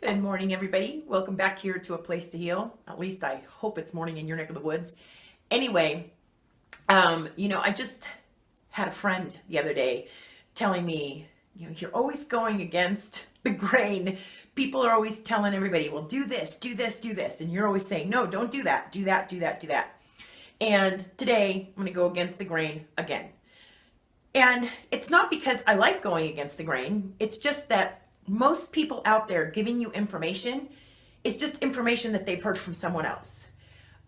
Good morning, everybody. Welcome back here to A Place to Heal. At least I hope it's morning in your neck of the woods. Anyway, I just had a friend the other day telling me, you're always going against the grain. People are always telling everybody, well, do this, do this, do this. And you're always saying, no, don't do that, do that, do that, do that. And today I'm going to go against the grain again. And it's not because I like going against the grain. It's just that most people out there giving you information is just information that they've heard from someone else.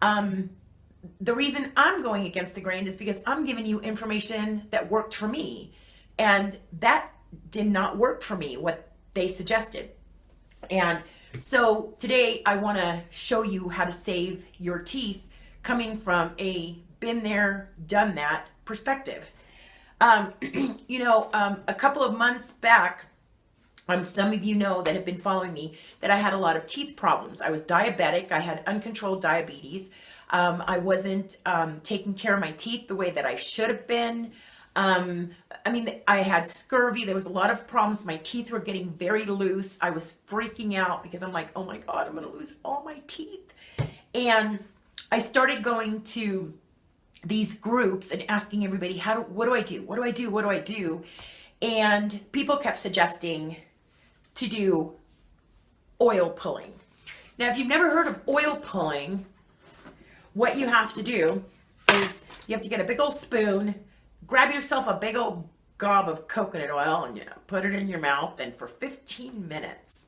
The reason I'm going against the grain is because I'm giving you information that worked for me, and that did not work for me, what they suggested. And so today I want to show you how to save your teeth coming from a been there, done that perspective. A couple of months back, some of you know that have been following me that I had a lot of teeth problems. I was diabetic. I had uncontrolled diabetes. I wasn't taking care of my teeth the way that I should have been. I had scurvy. There was a lot of problems. My teeth were getting very loose. I was freaking out because I'm like, oh my God, I'm going to lose all my teeth. And I started going to these groups and asking everybody, what do I do? What do I do? What do I do? And people kept suggesting to do oil pulling. Now, if you've never heard of oil pulling, what you have to do is you have to get a big old spoon, grab yourself a big old gob of coconut oil, and put it in your mouth. And for 15 minutes,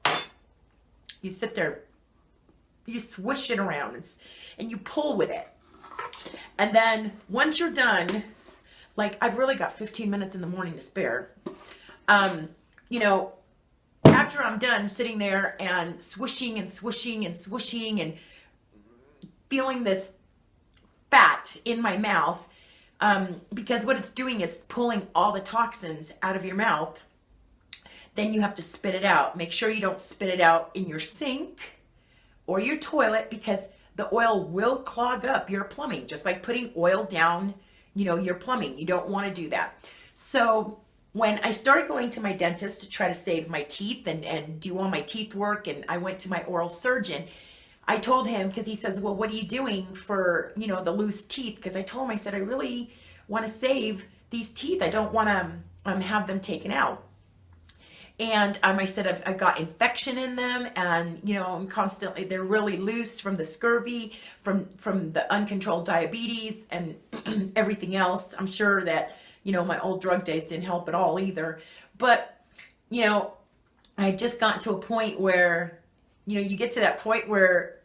you sit there, you swish it around, and you pull with it. And then once you're done, like I've really got 15 minutes in the morning to spare. After I'm done sitting there and swishing and swishing and swishing and feeling this fat in my mouth, because what it's doing is pulling all the toxins out of your mouth, then you have to spit it out. Make sure you don't spit it out in your sink or your toilet, because the oil will clog up your plumbing, just like putting oil down your plumbing. You don't want to do that. So when I started going to my dentist to try to save my teeth and do all my teeth work, and I went to my oral surgeon, I told him, because he says, well, what are you doing for, the loose teeth? Because I told him, I said, I really want to save these teeth. I don't want to have them taken out. And I said, I've got infection in them, and, I'm constantly, they're really loose from the scurvy, from the uncontrolled diabetes and everything else. I'm sure that, my old drug days didn't help at all either. But, I had just gotten to a point where, you get to that point where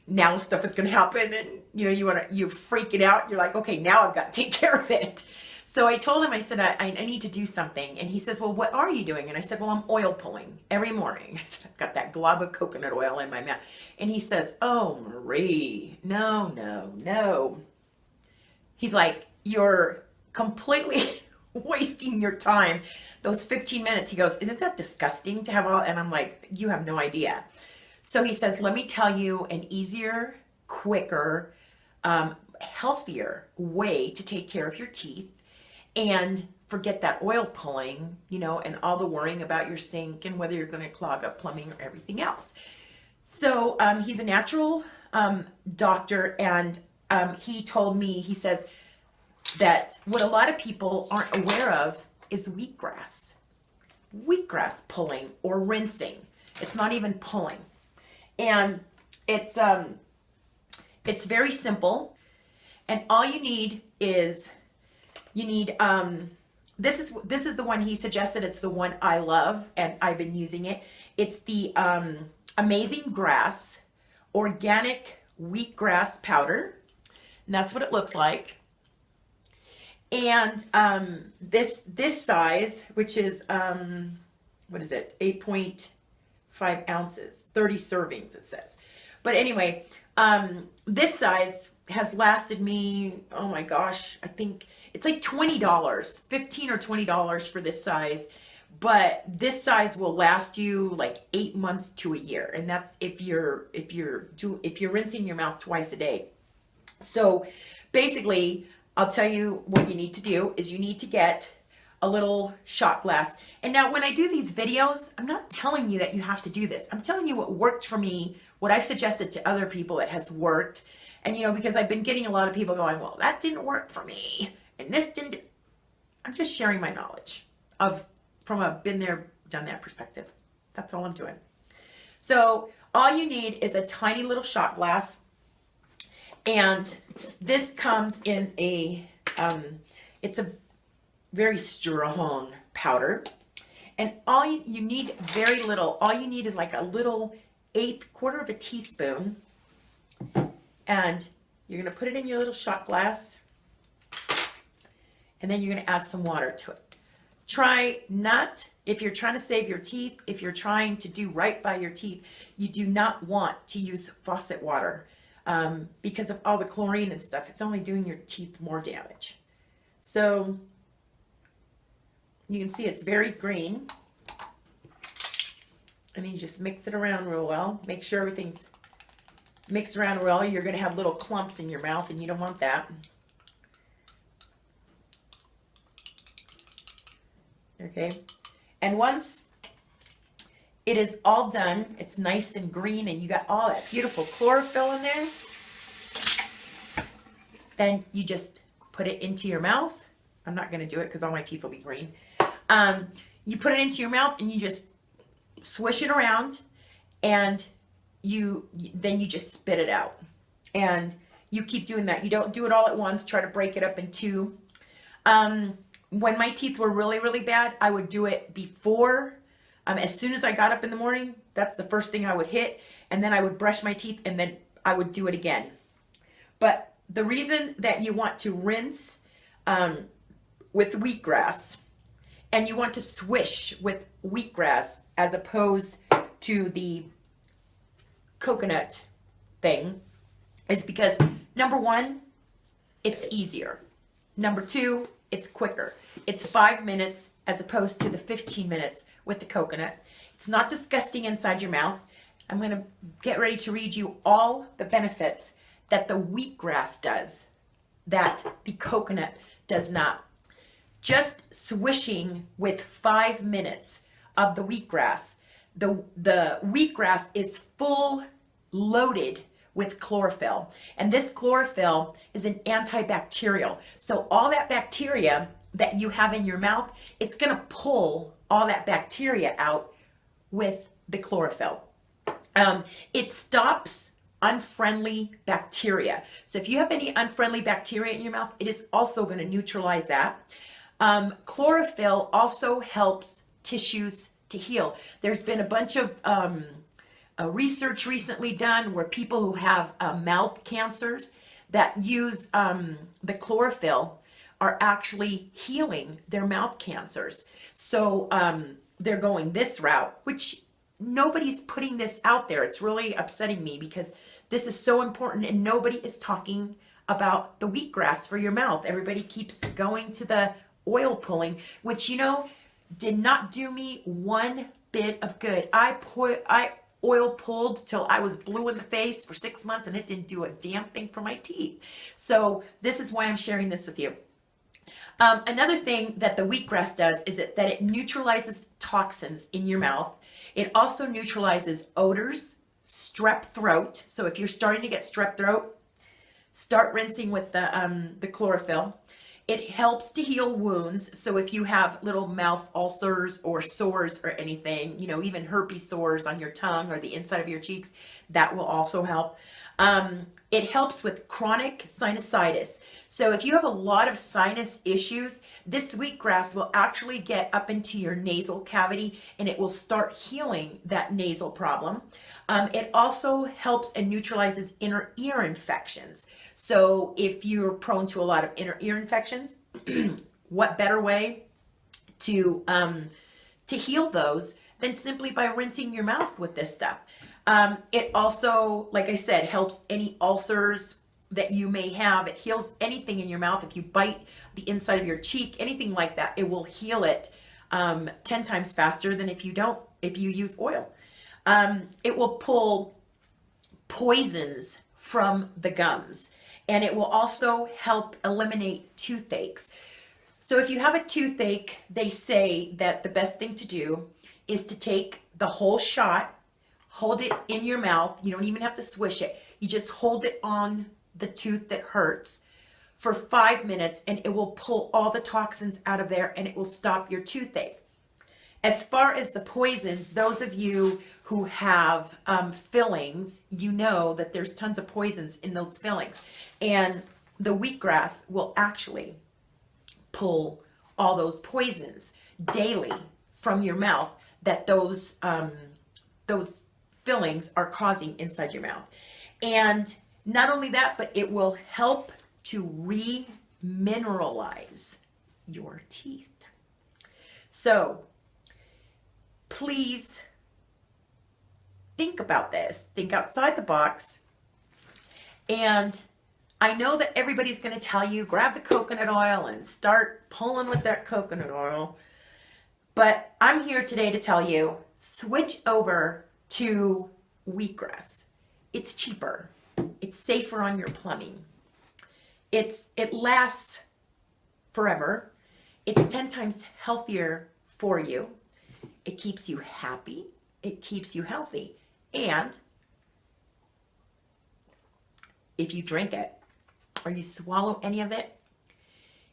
now stuff is going to happen, and, you're freaking out. You're like, okay, now I've got to take care of it. So I told him, I said, I need to do something. And he says, well, what are you doing? And I said, well, I'm oil pulling every morning. I said, I've got that glob of coconut oil in my mouth. And he says, oh, Marie, no, no, no. He's like, you're completely wasting your time. Those 15 minutes, he goes, isn't that disgusting to have all? And I'm like, you have no idea. So he says, let me tell you an easier, quicker, healthier way to take care of your teeth and forget that oil pulling, and all the worrying about your sink and whether you're going to clog up plumbing or everything else. So he's a natural doctor, and he told me, he says that what a lot of people aren't aware of is wheatgrass pulling or rinsing. It's not even pulling. And it's very simple. And all you need is, this is the one he suggested. It's the one I love, and I've been using it. It's the Amazing Grass Organic Wheatgrass Powder. And that's what it looks like. And this size, which is, 8.5 ounces, 30 servings, it says. But anyway, this size has lasted me, oh my gosh, I think it's like $20, $15 or $20 for this size. But this size will last you like 8 months to a year. And that's if you're rinsing your mouth twice a day. So basically, I'll tell you what you need to do is you need to get a little shot glass. And now when I do these videos, I'm not telling you that you have to do this. I'm telling you what worked for me, what I've suggested to other people that has worked. And, you know, because I've been getting a lot of people going, well, that didn't work for me. And this didn't. I'm just sharing my knowledge from a been there, done that perspective. That's all I'm doing. So all you need is a tiny little shot glass. And this comes in it's a very strong powder. And all you need very little. All you need is like a little quarter of a teaspoon. And you're going to put it in your little shot glass. And then you're going to add some water to it. Try not, if you're trying to save your teeth, if you're trying to do right by your teeth, you do not want to use faucet water because of all the chlorine and stuff. It's only doing your teeth more damage. So you can see it's very green. And then you just mix it around real well. Make sure everything's mixed around well. You're going to have little clumps in your mouth and you don't want that. Okay, and once it is all done, it's nice and green and you got all that beautiful chlorophyll in there, then you just put it into your mouth. I'm not going to do it because all my teeth will be green. You put it into your mouth and you just swish it around, and then you just spit it out. And you keep doing that. You don't do it all at once. Try to break it up in two. When my teeth were really, really bad, I would do it before. As soon as I got up in the morning, that's the first thing I would hit. And then I would brush my teeth and then I would do it again. But the reason that you want to rinse with wheatgrass, and you want to swish with wheatgrass as opposed to the coconut thing, is because number one, it's easier. Number two, it's quicker. It's 5 minutes as opposed to the 15 minutes with the coconut. It's not disgusting inside your mouth. I'm going to get ready to read you all the benefits that the wheatgrass does that the coconut does not. Just swishing with 5 minutes of the wheatgrass. The wheatgrass is full loaded with chlorophyll. And this chlorophyll is an antibacterial. So all that bacteria that you have in your mouth, it's going to pull all that bacteria out with the chlorophyll. It stops unfriendly bacteria. So if you have any unfriendly bacteria in your mouth, it is also going to neutralize that. Chlorophyll also helps tissues to heal. There's been a bunch of research recently done where people who have mouth cancers that use the chlorophyll are actually healing their mouth cancers. So they're going this route, which nobody's putting this out there. It's really upsetting me because this is so important and nobody is talking about the wheatgrass for your mouth. Everybody keeps going to the oil pulling, which, you know, did not do me one bit of good. I oil pulled till I was blue in the face for 6 months and it didn't do a damn thing for my teeth. So this is why I'm sharing this with you. Another thing that the wheatgrass does is that it neutralizes toxins in your mouth. It also neutralizes odors, strep throat. So if you're starting to get strep throat, start rinsing with the chlorophyll. It helps to heal wounds. So if you have little mouth ulcers or sores or anything, you know, even herpes sores on your tongue or the inside of your cheeks, that will also help. It helps with chronic sinusitis. So if you have a lot of sinus issues, this wheatgrass will actually get up into your nasal cavity and it will start healing that nasal problem. It also helps and neutralizes inner ear infections. So if you're prone to a lot of inner ear infections, what better way to heal those than simply by rinsing your mouth with this stuff? It also, like I said, helps any ulcers that you may have. It heals anything in your mouth. If you bite the inside of your cheek, anything like that, it will heal it 10 times faster than if you use oil. It will pull poisons from the gums, and it will also help eliminate toothaches. So if you have a toothache, they say that the best thing to do is to take the whole shot, hold it in your mouth. You don't even have to swish it. You just hold it on the tooth that hurts for 5 minutes, and it will pull all the toxins out of there, and it will stop your toothache. As far as the poisons, those of you who have fillings, you know that there's tons of poisons in those fillings. And the wheatgrass will actually pull all those poisons daily from your mouth that those fillings are causing inside your mouth. And not only that, but it will help to remineralize your teeth. So please think about this. Think outside the box. And I know that everybody's going to tell you, grab the coconut oil and start pulling with that coconut oil. But I'm here today to tell you, switch over to wheatgrass. It's cheaper. It's safer on your plumbing. It lasts forever. It's 10 times healthier for you. It keeps you happy. It keeps you healthy. And if you drink it or you swallow any of it,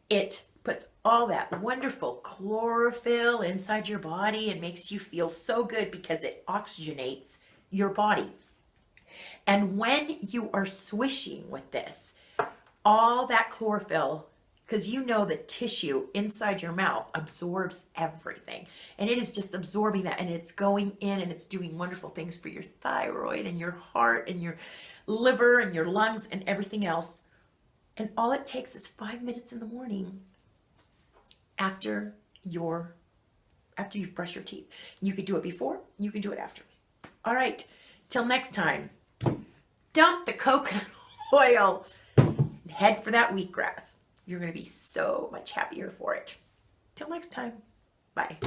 it puts all that wonderful chlorophyll inside your body and makes you feel so good because it oxygenates your body. And when you are swishing with this, all that chlorophyll, because you know the tissue inside your mouth absorbs everything, and it is just absorbing that, and it's going in and it's doing wonderful things for your thyroid and your heart and your liver and your lungs and everything else. And all it takes is 5 minutes in the morning after you've brushed your teeth. You could do it before, you can do it after. All right, till next time, dump the coconut oil and head for that wheatgrass. You're going to be so much happier for it. Till next time, bye.